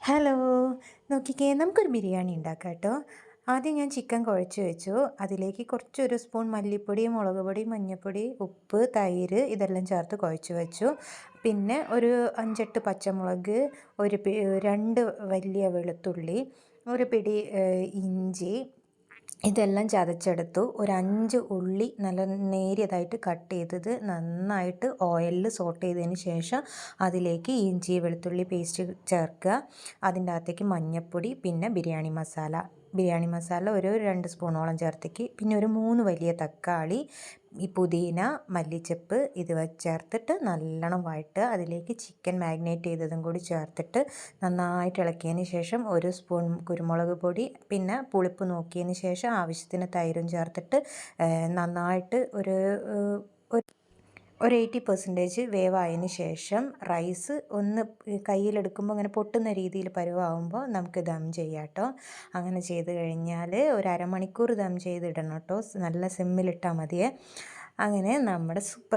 Hello! നോക്കിക്കേ നമുക്കൊരു ബിരിയാണി ഉണ്ടാക്കാം കേട്ടോ. ആദ്യം ഞാൻ ചിക്കൻ കുഴച്ച് വെച്ചു. അതിലേക്ക് കുറച്ചൊരു സ്പൂൺ മല്ലിപ്പൊടി, മുളക് പൊടി, മഞ്ഞൾപ്പൊടി, ഉപ്പ്, തൈര് ഇതെല്ലാം ചേർത്ത് കുഴച്ച് വെച്ചു. പിന്നെ ഒരു 5, 8 പച്ചമുളക്, 2 വലിയ വെളുത്തുള്ളി, ഒരു പിടി ഇഞ്ചി ഇതെല്ലാം ചതച്ചെടുത്തു. ഒരു 5 ഉള്ളി നല്ല നേരിയതായിട്ട് കട്ട് ചെയ്തത് നന്നായിട്ട് ഓയിലിൽ സോട്ട് ചെയ്തതിന് ശേഷം അതിലേക്ക് ഇഞ്ചി വെളുത്തുള്ളി പേസ്റ്റ് ചേർക്കുക. അതിൻ്റെ അകത്തേക്ക് മഞ്ഞൾപ്പൊടി, പിന്നെ ബിരിയാണി മസാല ഒരു 2 സ്പൂണോളം ചേർത്തേക്ക്, പിന്നെ ഒരു 3 വലിയ തക്കാളി, ഈ പുതിന, മല്ലിച്ചപ്പ് ഇത് ചേർത്തിട്ട് നല്ലോണം വഴറ്റുക. അതിലേക്ക് ചിക്കൻ മാഗ്നേറ്റ് ചെയ്തതും കൂടി ചേർത്തിട്ട് നന്നായിട്ട് ഇളക്കിയതിന് ശേഷം ഒരു സ്പൂൺ കുരുമുളക് പൊടി, പിന്നെ പുളിപ്പ് നോക്കിയതിന് ശേഷം ആവശ്യത്തിന് തൈരും ചേർത്തിട്ട് നന്നായിട്ട് ഒരു 80% വേവായതിന് ശേഷം റൈസ് ഒന്ന് കയ്യിലെടുക്കുമ്പോൾ അങ്ങനെ പൊട്ടുന്ന രീതിയിൽ പരുവാകുമ്പോൾ നമുക്ക് ദം ചെയ്യാം കേട്ടോ. അങ്ങനെ ചെയ്ത് കഴിഞ്ഞാൽ ഒരു അരമണിക്കൂർ ദം ചെയ്തിടണം കേട്ടോ. നല്ല സിമ്മിലിട്ടാൽ മതിയേ. അങ്ങനെ നമ്മുടെ സൂപ്പർ